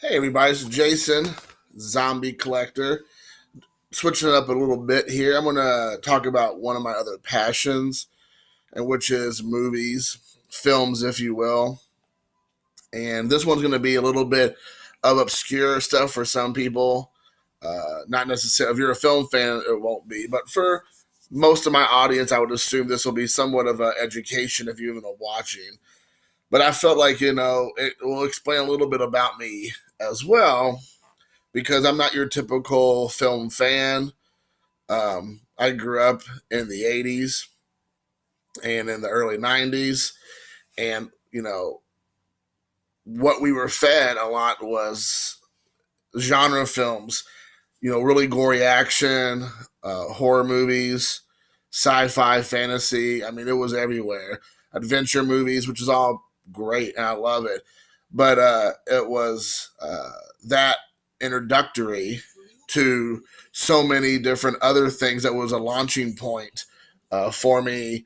Hey everybody, this is Jason, Zombie Collector. Switching it up a little bit here, I'm going to talk about one of my other passions, and which is movies, films, if you will. And this one's going to be a little bit of obscure stuff for some people. Not necessarily, if you're a film fan, it won't be. But for most of my audience, I would assume this will be somewhat of an education if you're even watching. But I felt like, it will explain a little bit about me as well because I'm not your typical film fan. I grew up in the 80s and in the early 90s. And, what we were fed a lot was genre films, really gory action, horror movies, sci fi, fantasy. I mean, it was everywhere. Adventure movies, which is all great, and I love it. But it was that introductory to so many different other things that was a launching point for me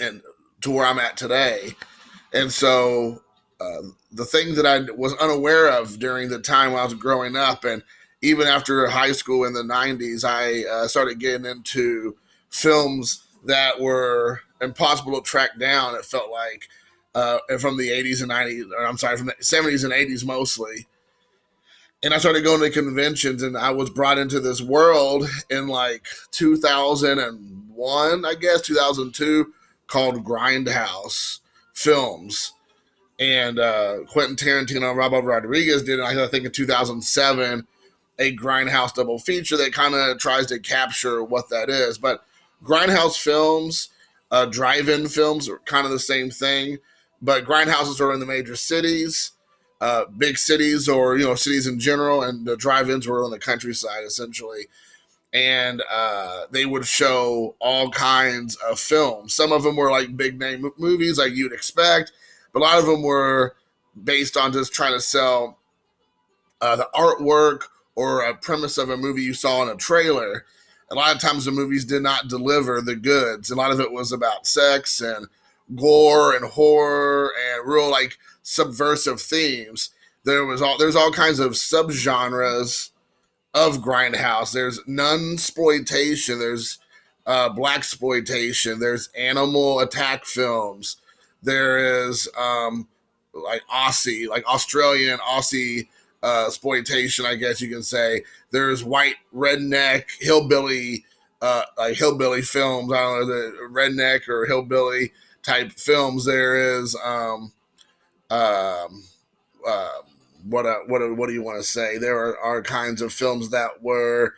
and to where I'm at today. And so the things that I was unaware of during the time when I was growing up, and even after high school in the 90s, I started getting into films that were impossible to track down. It felt like from the 80s and 90s, or I'm sorry, from the 70s and 80s mostly. And I started going to conventions, and I was brought into this world in like 2001, I guess, 2002, called Grindhouse Films. And Quentin Tarantino and Robert Rodriguez did, I think, in 2007, a Grindhouse double feature that kind of tries to capture what that is. But Grindhouse films, drive-in films are kind of the same thing, but grindhouses are in the major cities, big cities, or cities in general, and the drive-ins were on the countryside essentially. And they would show all kinds of films. Some of them were like big name movies, like you'd expect, but a lot of them were based on just trying to sell the artwork or a premise of a movie you saw in a trailer. A lot of times the movies did not deliver the goods. A lot of it was about sex and gore and horror and real like subversive themes. There's all kinds of subgenres of grindhouse. There's nunsploitation. There's black exploitation. There's animal attack films. There is like Aussie, like Australian Aussie exploitation, I guess you can say. There's white redneck hillbilly, like hillbilly films. I don't know, the redneck or hillbilly type films. There is um, uh, what do you want to say? There are kinds of films that were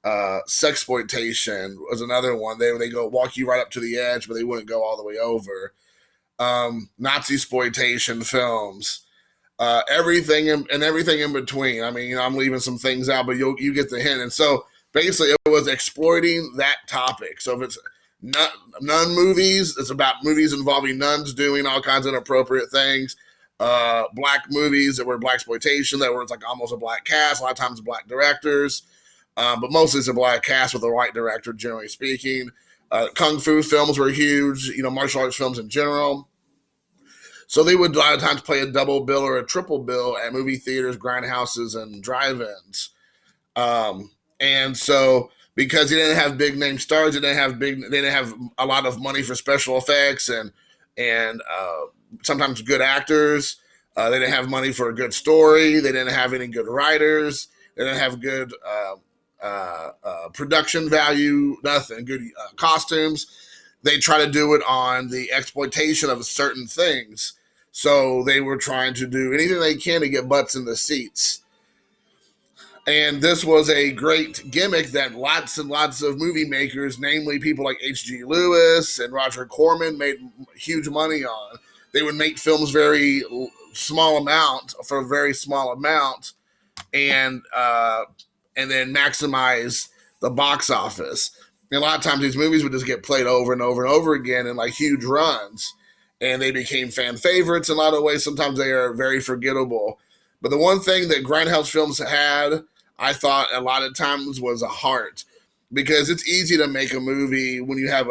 sexploitation was another one. They go walk you right up to the edge, but they wouldn't go all the way over. Nazi exploitation films, and everything in between. I mean, I'm leaving some things out, but you get the hint. And so basically, it was exploiting that topic. So if it's nun movies, it's about movies involving nuns doing all kinds of inappropriate things. Black movies that were black exploitation, that were like almost a black cast. A lot of times, black directors, but mostly it's a black cast with a white director, generally speaking. Kung fu films were huge. Martial arts films in general. So they would a lot of times play a double bill or a triple bill at movie theaters, grindhouses, and drive-ins. And so because they didn't have big name stars, they didn't have a lot of money for special effects and sometimes good actors. They didn't have money for a good story. They didn't have any good writers. They didn't have good production value. Nothing good costumes. They try to do it on the exploitation of certain things. So they were trying to do anything they can to get butts in the seats. And this was a great gimmick that lots and lots of movie makers, namely people like H.G. Lewis and Roger Corman, made huge money on. They would make films very small amount for a very small amount, and then maximize the box office. And a lot of times these movies would just get played over and over and over again in like huge runs, and they became fan favorites in a lot of ways. Sometimes they are very forgettable. But the one thing that grindhouse films had, I thought a lot of times, was a heart, because it's easy to make a movie when you have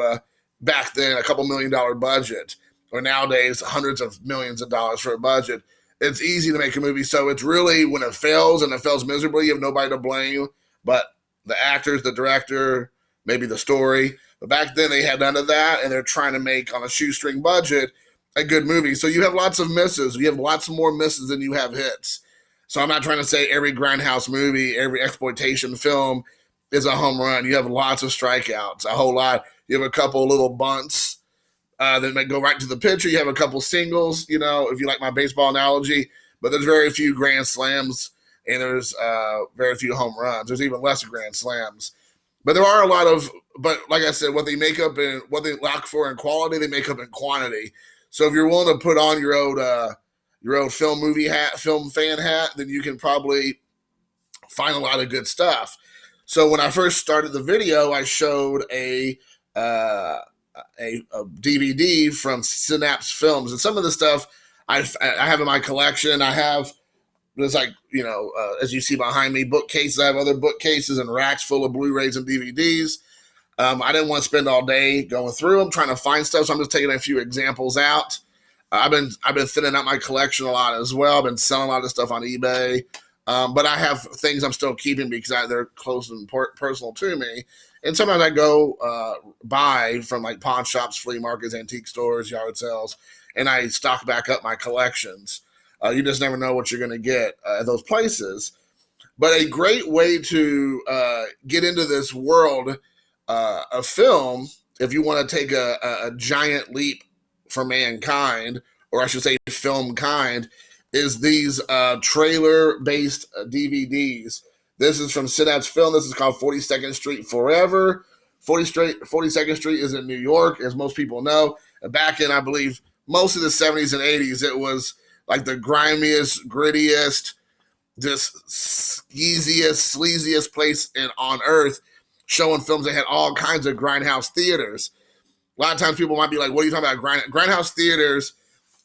back then a couple $1 million budget, or nowadays hundreds of millions of dollars for a budget. it's easy to make a movie. So it's really, when it fails and it fails miserably, you have nobody to blame but the actors, the director, maybe the story. But back then they had none of that, and they're trying to make, on a shoestring budget, a good movie. So you have lots of misses. You have lots more misses than you have hits. So I'm not trying to say every grindhouse movie, every exploitation film is a home run. You have lots of strikeouts, a whole lot. You have a couple little bunts that might go right to the pitcher. You have a couple singles, if you like my baseball analogy, but there's very few grand slams, and there's very few home runs. There's even less grand slams. But there are a lot of, but like I said, what they make up in, what they lock for in quality, they make up in quantity. So if you're willing to put on your old film movie hat, film fan hat, then you can probably find a lot of good stuff. So when I first started the video, I showed a DVD from Synapse Films, and some of the stuff I have in my collection. I have, there's like, as you see behind me, bookcases. I have other bookcases and racks full of Blu-rays and DVDs. I didn't want to spend all day going through them trying to find stuff, so I'm just taking a few examples out. I've been thinning out my collection a lot as well. I've been selling a lot of stuff on eBay, but I have things I'm still keeping because they're close and personal to me. And sometimes I go buy from like pawn shops, flea markets, antique stores, yard sales, and I stock back up my collections. You just never know what you're going to get at those places. But a great way to get into this world of film, if you want to take a giant leap for mankind, or I should say film kind, is these trailer-based DVDs. This is from Synapse Film. This is called 42nd Street Forever. 42nd Street is in New York, as most people know. And back in, I believe, most of the 70s and 80s, it was like the grimiest, grittiest, just skeeziest, sleaziest place on earth, showing films that had all kinds of grindhouse theaters. A lot of times people might be like, what are you talking about? Grindhouse theaters,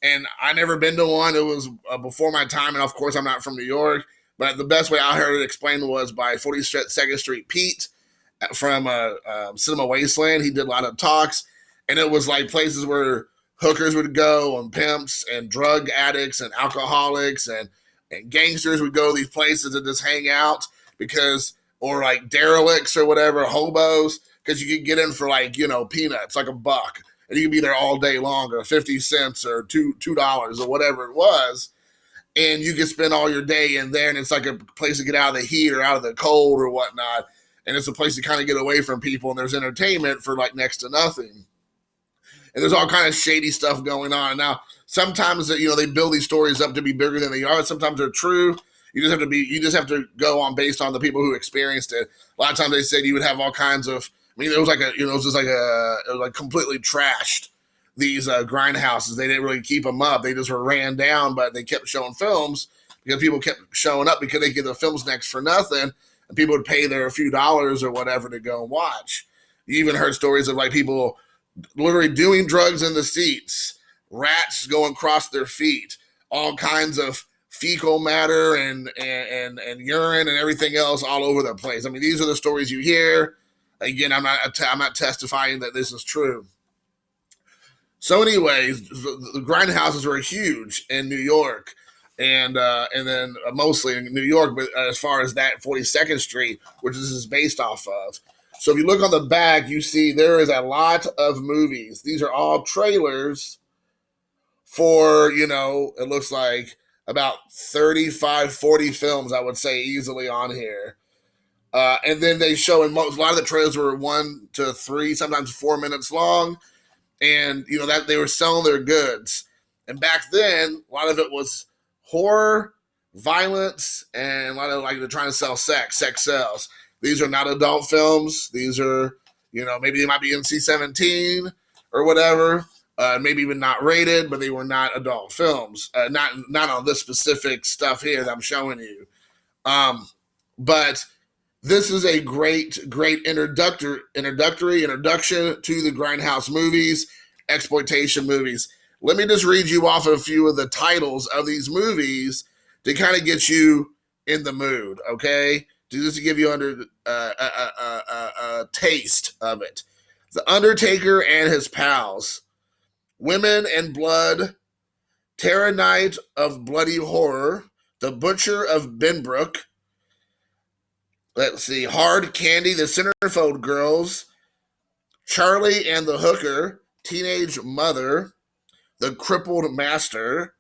and I never been to one. It was before my time, and of course I'm not from New York, but the best way I heard it explained was by 42nd Street Pete from Cinema Wasteland. He did a lot of talks, and it was like places where hookers would go, and pimps and drug addicts and alcoholics and gangsters would go to these places and just hang out, because, or like derelicts or whatever, hobos, because you could get in for like, peanuts, like $1, and you could be there all day long, or 50 cents or $2 or whatever it was. And you could spend all your day in there, and it's like a place to get out of the heat or out of the cold or whatnot. And it's a place to kind of get away from people, and there's entertainment for like next to nothing. And there's all kind of shady stuff going on. Now, sometimes they build these stories up to be bigger than they are. Sometimes they're true. You just have to go on based on the people who experienced it. A lot of times they said you would have all kinds of. I mean, it was like completely trashed, these grindhouses. They didn't really keep them up. They just were ran down, but they kept showing films because people kept showing up because they get the films next for nothing, and people would pay their few dollars or whatever to go and watch. You even heard stories of like people literally doing drugs in the seats, rats going across their feet, all kinds of fecal matter and urine and everything else all over the place. I mean, these are the stories you hear. Again, I'm not testifying that this is true. So, anyways, the grindhouses were huge in New York, and then mostly in New York. But as far as that 42nd Street, which this is based off of, so if you look on the back, you see there is a lot of movies. These are all trailers for, it looks like about 35, 40 films, I would say, easily on here. And then they show a lot of the trailers were 1 to 3, sometimes 4 minutes long. And, that they were selling their goods. And back then, a lot of it was horror, violence, and a lot of like they're trying to sell sex. Sex sells. These are not adult films. These are, maybe they might be NC-17 or whatever. Maybe even not rated, but they were not adult films. Not on this specific stuff here that I'm showing you. But this is a great introduction to the grindhouse movies, exploitation movies. Let me just read you off a few of the titles of these movies to kind of get you in the mood, okay? Just to give you a taste of it. The Undertaker and His Pals, Women and Blood, Terror Night of Bloody Horror, The Butcher of Benbrook. Let's see, Hard Candy, The Centerfold Girls, Charlie and the Hooker, Teenage Mother, The Crippled Master,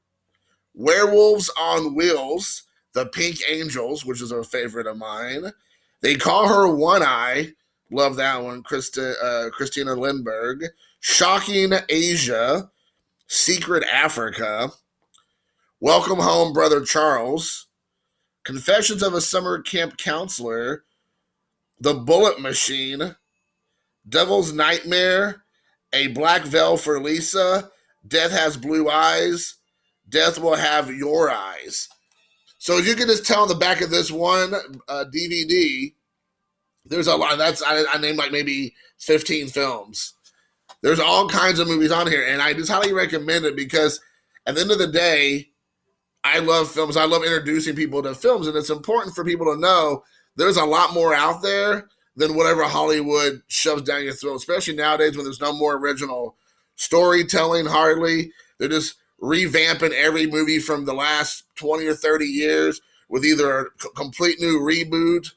Werewolves on Wheels, The Pink Angels, which is a favorite of mine. They Call Her One Eye, love that one, Christina Lindbergh. Shocking Asia, Secret Africa, Welcome Home, Brother Charles, Confessions of a Summer Camp Counselor, The Bullet Machine, Devil's Nightmare, A Black Veil for Lisa, Death Has Blue Eyes, Death Will Have Your Eyes. So as you can just tell on the back of this one DVD, there's a lot. I named like maybe 15 films. There's all kinds of movies on here, and I just highly recommend it because at the end of the day, I love films. I love introducing people to films, and it's important for people to know there's a lot more out there than whatever Hollywood shoves down your throat, especially nowadays when there's no more original storytelling hardly. They're just revamping every movie from the last 20 or 30 years with either a complete new reboot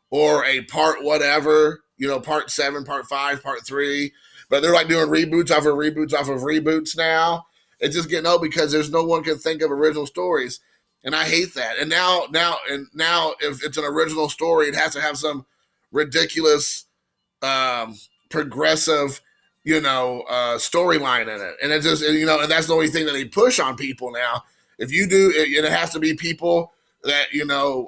or a part whatever, part 7, part 5, part 3. But they're like doing reboots off of reboots off of reboots now. It's just getting old because there's no one can think of original stories. And I hate that. And now if it's an original story, it has to have some ridiculous progressive storyline in it, and it just and that's the only thing that they push on people now. If you do it has to be people that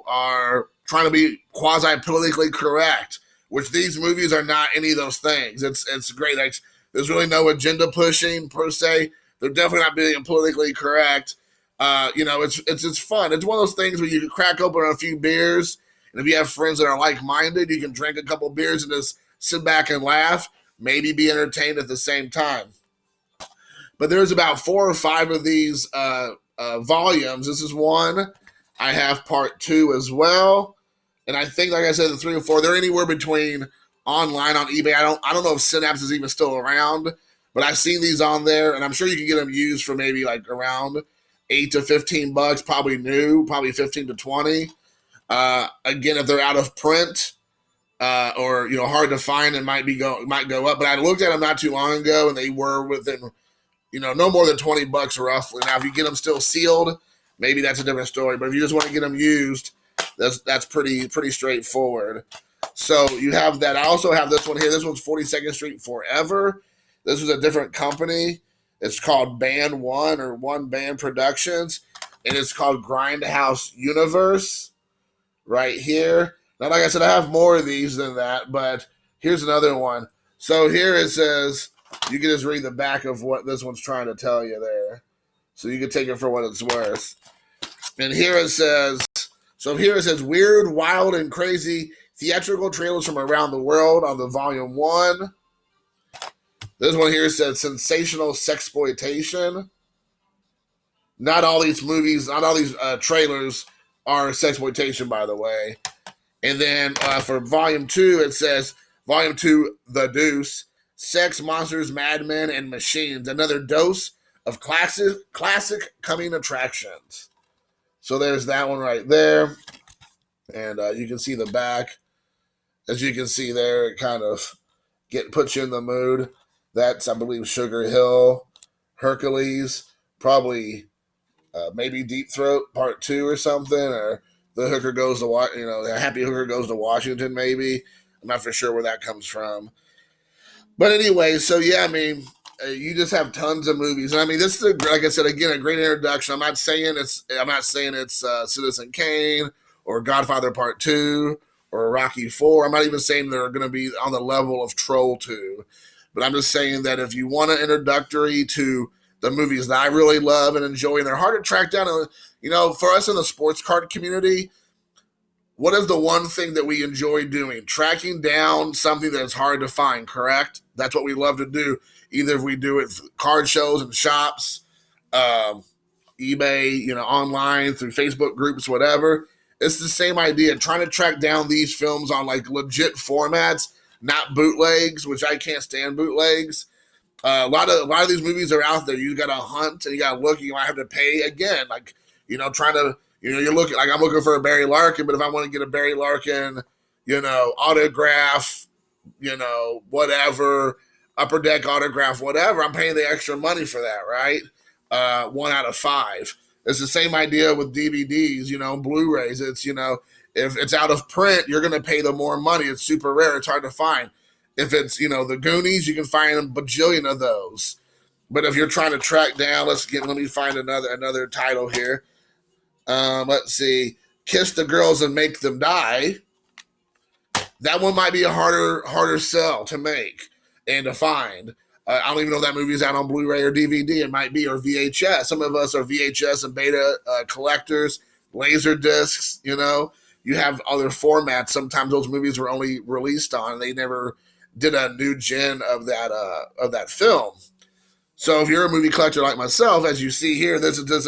are trying to be quasi politically correct, which these movies are not any of those things. It's great. There's really no agenda pushing per se. They're definitely not being politically correct. It's fun. It's one of those things where you can crack open a few beers, and if you have friends that are like-minded, you can drink a couple beers and just sit back and laugh, maybe be entertained at the same time. But there's about 4 or 5 of these volumes. This is one. I have part 2 as well. And I think, like I said, the 3 and 4, they're anywhere between online on eBay. I don't know if Synapse is even still around, but I've seen these on there, and I'm sure you can get them used for maybe like around $8 to $15, probably new, probably 15 to 20. Again, if they're out of print or hard to find, it might go up. But I looked at them not too long ago, and they were within no more than $20 roughly. Now, if you get them still sealed, maybe that's a different story. But if you just want to get them used, that's pretty straightforward. So you have that. I also have this one here. This one's 42nd Street Forever. This was a different company. It's called Band One or One Band Productions, and it's called Grindhouse Universe right here. Now, like I said, I have more of these than that, but here's another one. So here it says, you can just read the back of what this one's trying to tell you there. So you can take it for what it's worth. And here it says, weird, wild, and crazy theatrical trailers from around the world on the volume 1. This one here says sensational sexploitation. Not all these movies, not all these trailers are sexploitation, by the way. And then for volume 2, it says, volume 2, The Deuce, Sex, Monsters, Madmen, and Machines. Another dose of classic coming attractions. So there's that one right there. And you can see the back. As you can see there, it kind of puts you in the mood. That's, I believe, Sugar Hill, Hercules, probably maybe Deep Throat Part 2 or something, or the hooker goes to the happy hooker goes to Washington, maybe. I'm not for sure where that comes from. But anyway, so yeah, I mean, you just have tons of movies. And I mean, this is, like I said, again, a great introduction. I'm not saying it's Citizen Kane or Godfather Part 2 or Rocky 4. I'm not even saying they're going to be on the level of Troll 2. But I'm just saying that if you want an introductory to the movies that I really love and enjoy, and they're hard to track down, for us in the sports card community, what is the one thing that we enjoy doing? Tracking down something that's hard to find, correct? That's what we love to do. Either if we do it card shows and shops, eBay, online, through Facebook groups, whatever. It's the same idea, trying to track down these films on like legit formats, not bootlegs, which I can't stand bootlegs. A lot of these movies are out there. You got to hunt and you got to look. You might have to pay again, like trying to you're looking like I'm looking for a Barry Larkin, but if I want to get a Barry Larkin, autograph, whatever, upper deck autograph, whatever, I'm paying the extra money for that, right? 1 out of 5. It's the same idea with DVDs, Blu-rays. It's if it's out of print, you're going to pay the more money. It's super rare. It's hard to find. If it's, the Goonies, you can find a bajillion of those. But if you're trying to track down, let me find another title here. Let's see. Kiss the Girls and Make Them Die. That one might be a harder sell to make and to find. I don't even know if that movie is out on Blu-ray or DVD. It might be, or VHS. Some of us are VHS and beta collectors, laser discs, You have other formats. Sometimes those movies were only released on. They never did a new gen of that film. So if you're a movie collector like myself, as you see here, this is just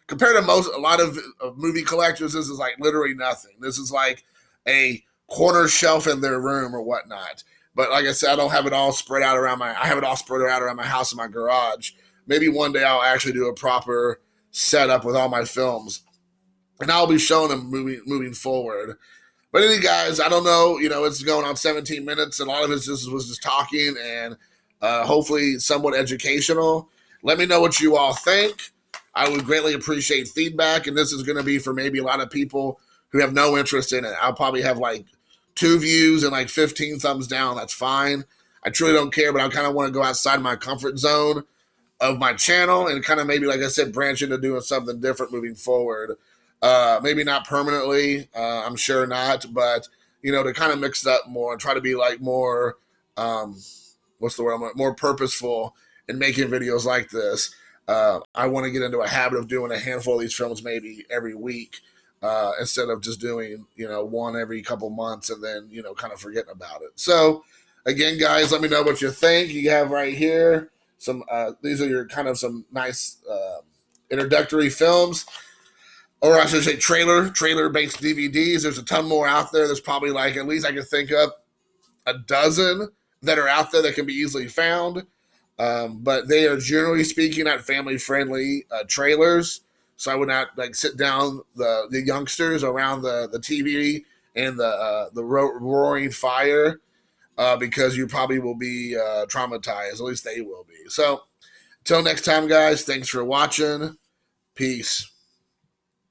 compared to a lot of movie collectors, this is like literally nothing. This is like a corner shelf in their room or whatnot. But like I said, I don't have it all spread out around I have it all spread out around my house and my garage. Maybe one day I'll actually do a proper setup with all my films, and I'll be showing them moving forward. But anyway, guys, I don't know. It's going on 17 minutes, and a lot of it was just talking and hopefully somewhat educational. Let me know what you all think. I would greatly appreciate feedback, and this is going to be for maybe a lot of people who have no interest in it. I'll probably have like 2 views and like 15 thumbs down. That's fine. I truly don't care, but I kind of want to go outside my comfort zone of my channel and kind of maybe, like I said, branch into doing something different moving forward. Maybe not permanently, I'm sure not, but to kind of mix it up more and try to be like more, more purposeful in making videos like this. I want to get into a habit of doing a handful of these films maybe every week, instead of just doing, one every couple months and then, kind of forgetting about it. So again, guys, let me know what you think. You have right here these are your kind of some nice, introductory films. Or I should say trailer-based DVDs. There's a ton more out there. There's probably like, at least I can think of a dozen that are out there that can be easily found. But they are, generally speaking, not family-friendly trailers. So I would not sit down the youngsters around the TV and the roaring fire, because you probably will be traumatized. At least they will be. So until next time, guys, thanks for watching. Peace.